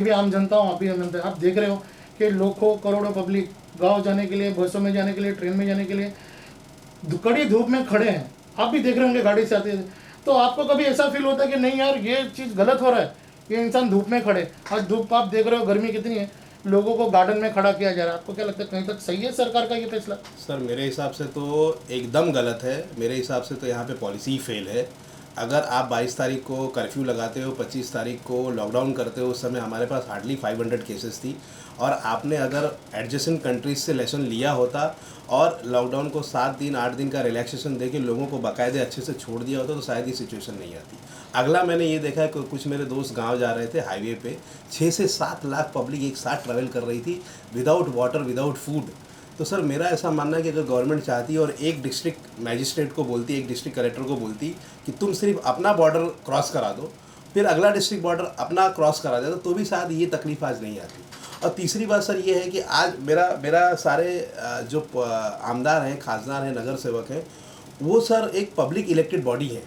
भी आम जनता हूँ, आप भी आम जनता हैं। आप देख रहे हो कि लाखों करोड़ों पब्लिक गांव जाने के लिए, बसों में जाने के लिए, ट्रेन में जाने के लिए कड़ी धूप में खड़े हैं। आप भी देख रहे होंगे गाड़ी से आते। तो आपको कभी ऐसा फील होता है कि नहीं यार ये चीज़ गलत हो रहा है, ये इंसान धूप में खड़े, आज धूप आप देख रहे हो, गर्मी कितनी है, लोगों को गार्डन में खड़ा किया जा रहा है। आपको क्या लगता है कहीं तक सही है सरकार का ये फैसला? सर मेरे हिसाब से तो एकदम गलत है। मेरे हिसाब से तो यहाँ पे पॉलिसी ही फेल है। अगर आप 22 तारीख को कर्फ्यू लगाते हो, 25 तारीख को लॉकडाउन करते हो, उस समय हमारे पास हार्डली 500 केसेस थी, और आपने अगर एडजेसेंट कंट्रीज से लेसन लिया होता और लॉकडाउन को 7 दिन 8 दिन का रिलैक्सेशन दे के लोगों को बाकायदे अच्छे से छोड़ दिया होता तो शायद ये सिचुएशन नहीं आती। अगला मैंने ये देखा है कि कुछ मेरे दोस्त गांव जा रहे थे, हाईवे पे 6 से 7 लाख पब्लिक एक साथ ट्रैवल कर रही थी विदाउट वाटर, विदाउट फूड। तो सर मेरा ऐसा मानना है कि अगर गवर्नमेंट चाहती और एक डिस्ट्रिक्ट मैजिस्ट्रेट को बोलती, एक डिस्ट्रिक्ट कलेक्टर को बोलती कि तुम सिर्फ अपना बॉर्डर क्रॉस करा दो, फिर अगला डिस्ट्रिक्ट बॉर्डर अपना क्रॉस करा देता, तो भी शायद ये तकलीफ आज नहीं आती। और तीसरी बात सर ये है कि आज मेरा मेरा सारे जो आमदार हैं, खासदार हैं, नगर सेवक हैं, वो सर एक पब्लिक इलेक्टेड बॉडी है।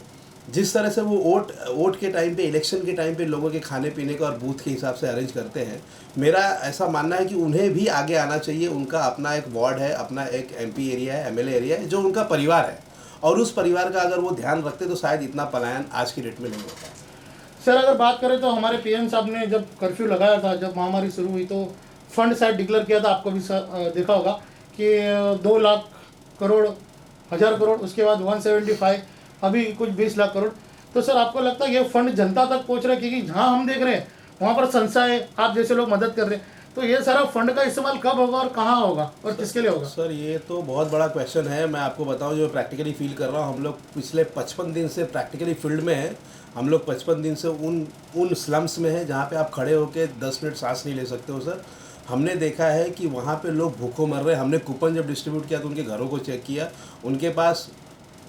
जिस तरह से वो वोट के टाइम पे, इलेक्शन के टाइम पे लोगों के खाने पीने का और बूथ के हिसाब से अरेंज करते हैं, मेरा ऐसा मानना है कि उन्हें भी आगे आना चाहिए। उनका अपना एक वार्ड है, अपना एक एमपी एरिया है, एमएलए एरिया है, जो उनका परिवार है, और उस परिवार का अगर वो ध्यान रखते तो शायद इतना पलायन आज की डेट में नहीं होता। सर अगर बात करें तो हमारे पीएम साहब ने जब कर्फ्यू लगाया था, जब महामारी शुरू हुई, तो फंड शायद डिक्लेयर किया था, आपको भी देखा होगा कि 2 लाख करोड़, 1,000 करोड़, उसके बाद 175, अभी कुछ 20 लाख करोड़। तो सर आपको लगता है ये फंड जनता तक पहुंच रहा है? क्योंकि जहाँ हम देख रहे हैं वहाँ पर संस्थाएं, आप जैसे लोग मदद कर रहे हैं, तो ये सारा फंड का इस्तेमाल कब होगा और कहाँ होगा और किसके लिए होगा? सर ये तो बहुत बड़ा क्वेश्चन है। मैं आपको बताऊं, जो प्रैक्टिकली फील कर रहा हूं, हम लोग पिछले 55 दिन से प्रैक्टिकली फील्ड में हैं। हम लोग 55 दिन से उन स्लम्स में हैं जहां पे आप खड़े होकर 10 मिनट सांस नहीं ले सकते हो सर। हमने देखा है कि वहां पे लोग भूखों मर रहे हैं। हमने कूपन जब डिस्ट्रीब्यूट किया तो उनके घरों को चेक किया, उनके पास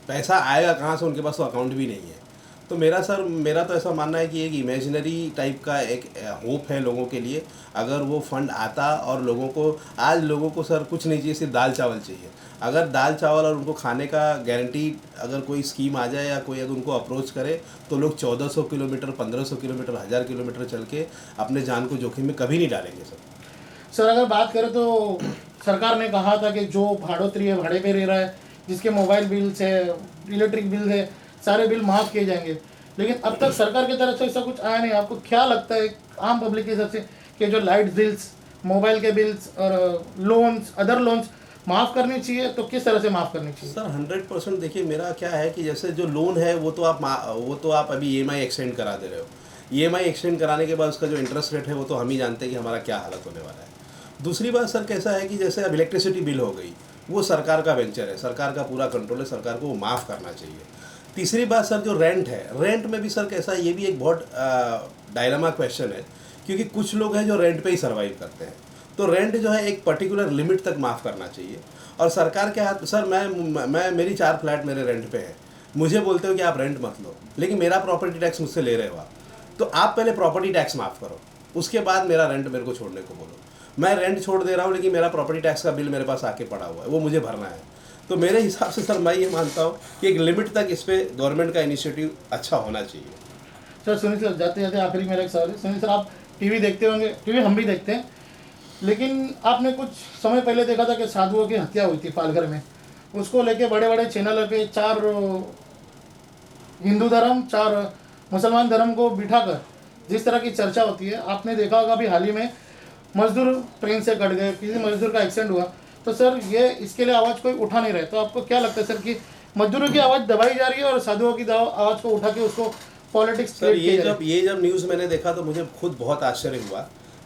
पैसा आएगा कहाँ से, उनके पास तो अकाउंट भी नहीं है। तो मेरा तो ऐसा मानना है कि एक इमेजिनरी टाइप का एक होप है लोगों के लिए। अगर वो फंड आता और लोगों को, आज लोगों को सर कुछ नहीं चाहिए, सिर्फ दाल चावल चाहिए। अगर दाल चावल और उनको खाने का गारंटी, अगर कोई स्कीम आ जाए या कोई अगर उनको अप्रोच करे, तो लोग 1400 किलोमीटर, 1500 किलोमीटर, 1000 किलोमीटर चल के अपने जान को जोखिम में कभी नहीं डालेंगे सर। सर अगर बात करें तो सरकार ने कहा था कि जो भाड़ोत्री है, भाड़े पे रह रहा है, जिसके मोबाइल बिल्स है, इलेक्ट्रिक बिल है, सारे बिल माफ़ किए जाएंगे, लेकिन अब तक सरकार की तरफ से ऐसा कुछ आया नहीं। आपको क्या लगता है आम पब्लिक के हिसाब से कि जो लाइट बिल्स, मोबाइल के बिल्स और लोन्स, अदर लोन्स माफ़ करनी चाहिए, तो किस तरह से माफ़ करनी चाहिए? सर 100% देखिए, मेरा क्या है कि जैसे जो लोन है वो तो आप अभी ईएमआई एक्सटेंड करा दे रहे हो। ईएमआई एक्सटेंड कराने के बाद उसका जो इंटरेस्ट रेट है वो तो हम ही जानते हैं कि हमारा क्या हालत होने वाला है। दूसरी बात सर कैसा है कि जैसे अब इलेक्ट्रिसिटी बिल हो गई, वो सरकार का वेंचर है, सरकार का पूरा कंट्रोल है, सरकार को वो माफ़ करना चाहिए। तीसरी बात सर जो रेंट है, रेंट में भी सर कैसा है, ये भी एक बहुत डायलेमा क्वेश्चन है, क्योंकि कुछ लोग हैं जो रेंट पे ही सर्वाइव करते हैं। तो रेंट जो है एक पर्टिकुलर लिमिट तक माफ़ करना चाहिए। और सरकार के हाथ, सर मैं मेरी 4 फ्लैट मेरे रेंट पे है, मुझे बोलते हो कि आप रेंट मत लो, लेकिन मेरा प्रॉपर्टी टैक्स मुझसे ले रहे हो आप, तो आप पहले प्रॉपर्टी टैक्स माफ़ करो, उसके बाद मेरा रेंट मेरे को छोड़ने को बोलो। मैं रेंट छोड़ दे रहा हूँ लेकिन मेरा प्रॉपर्टी टैक्स का बिल मेरे पास आके पड़ा हुआ है, वो मुझे भरना है। तो मेरे हिसाब से सर मैं ये मानता हूँ कि एक लिमिट तक इस पर गवर्नमेंट का इनिशिएटिव अच्छा होना चाहिए। सर सुनील सर, जाते जाते आखिरी मेरा एक सवाल है। सुनील सर, आप टीवी देखते होंगे, टीवी हम भी देखते हैं, लेकिन आपने कुछ समय पहले देखा था कि साधुओं की हत्या हुई थी पालघर में। उसको लेके बड़े बड़े चैनल पे 4 हिंदू धर्म, 4 मुसलमान धर्म को बिठाकर जिस तरह की चर्चा होती है, आपने देखा होगा अभी हाल ही में मजदूर ट्रेन से कट गए, किसी मजदूर का एक्सीडेंट हुआ। तो सर ये इसके लिए आवाज़ कोई उठा नहीं रहे, तो आपको क्या लगता है सर कि मजदूरों की आवाज़ दबाई जा रही है और साधुओं की आवाज़ को उठा के उसको पॉलिटिक्स सर ये जब न्यूज़ मैंने देखा तो मुझे खुद बहुत आश्चर्य हुआ,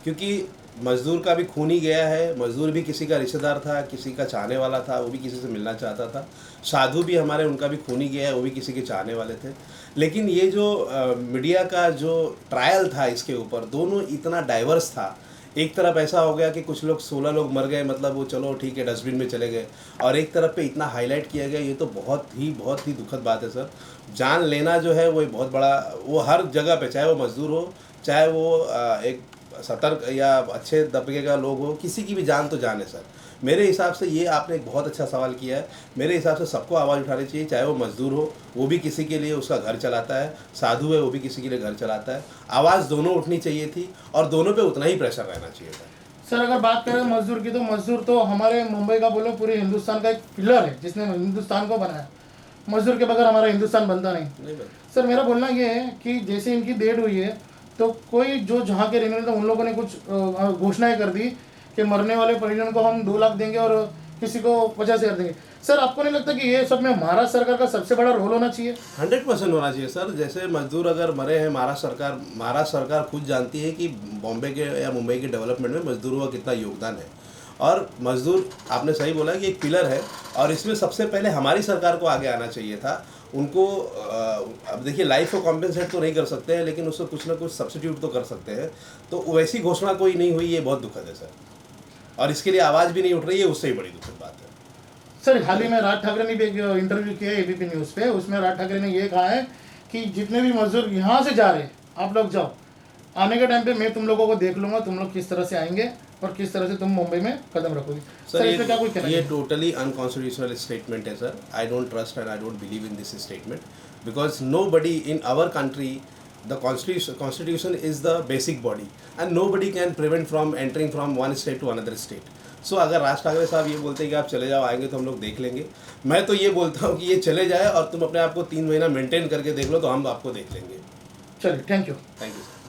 क्योंकि मज़दूर का भी खून ही गया है। मज़दूर भी किसी का रिश्तेदार था, किसी का चाहने वाला था, वो भी किसी से मिलना चाहता था। साधु भी हमारे, उनका भी खून ही गया है, वो भी किसी के चाहने वाले थे। लेकिन ये जो मीडिया का जो ट्रायल था इसके ऊपर, दोनों इतना डाइवर्स था। एक तरफ ऐसा हो गया कि कुछ लोग 16 लोग मर गए, मतलब वो चलो ठीक है डस्टबिन में चले गए, और एक तरफ पे इतना हाईलाइट किया गया, ये तो बहुत ही दुखद बात है सर। जान लेना जो है वो बहुत बड़ा, वो हर जगह पे, चाहे वो मज़दूर हो, चाहे वो एक सतर्क या अच्छे तबके का लोग हो, किसी की भी जान तो जान है सर। मेरे हिसाब से ये आपने एक बहुत अच्छा सवाल किया है। मेरे हिसाब से सबको आवाज़ उठानी चाहिए, चाहे वो मजदूर हो, वो भी किसी के लिए उसका घर चलाता है, साधु है वो भी किसी के लिए घर चलाता है। आवाज़ दोनों उठनी चाहिए थी और दोनों पे उतना ही प्रेशर रहना चाहिए था। सर अगर बात करें मजदूर की, तो मजदूर तो हमारे मुंबई का बोलो पूरे हिंदुस्तान का एक पिलर है जिसने हिंदुस्तान को बनाया। मजदूर के बगैर हमारा हिंदुस्तान बनता नहीं। नहीं बस सर मेरा बोलना ये है कि जैसे इनकी डेट हुई है, तो कोई जो जहाँ के रहने वाले थे उन लोगों ने कुछ घोषणाएं कर दी कि मरने वाले परिजन को हम 2 लाख देंगे और किसी को 50,000 देंगे। सर आपको नहीं लगता कि ये सब में महाराष्ट्र सरकार का सबसे बड़ा रोल होना चाहिए? 100% होना चाहिए सर। जैसे मजदूर अगर मरे हैं, महाराष्ट्र सरकार खुद जानती है कि बॉम्बे के या मुंबई के डेवलपमेंट में मजदूरों का कितना योगदान है। और मजदूर, आपने सही बोला कि एक पिलर है और इसमें सबसे पहले हमारी सरकार को आगे आना चाहिए था। उनको अब देखिए, लाइफ को कॉम्पेंसेट तो नहीं कर सकते हैं, लेकिन उसको कुछ ना कुछ सब्सिट्यूट तो कर सकते हैं। तो वैसी घोषणा कोई नहीं हुई, ये बहुत दुखद है सर। और इसके लिए आवाज़ भी नहीं उठ रही है, उससे ही बड़ी दुखद बात है। सर हाल ही में राज ठाकरे ने भी एक इंटरव्यू किया है एबीपी न्यूज़ पे। उसमें राज ठाकरे ने ये कहा है कि जितने भी मजदूर यहाँ से जा रहे हैं, आप लोग जाओ, आने के टाइम पे मैं तुम लोगों को देख लूंगा, तुम लोग किस तरह से आएंगे और किस तरह से तुम मुंबई में कदम रखोगे। सर इस पे क्या कोई कहना ये चाहिए? टोटली अनकॉन्स्टिट्यूशनल स्टेटमेंट है sir. I don't trust and I don't believe in this statement because nobody in our country, the constitution is the basic body and nobody can prevent from entering from one state to another state. सो अगर राज ठाकरे साहब ये बोलते हैं कि आप चले जाओ, आएंगे तो हम लोग देख लेंगे, मैं तो ये बोलता हूँ कि ये चले जाए और तुम अपने आप को 3 महीना मेंटेन करके देख लो, तो हम आपको देख लेंगे। चलिए, thank you. Thank you sir.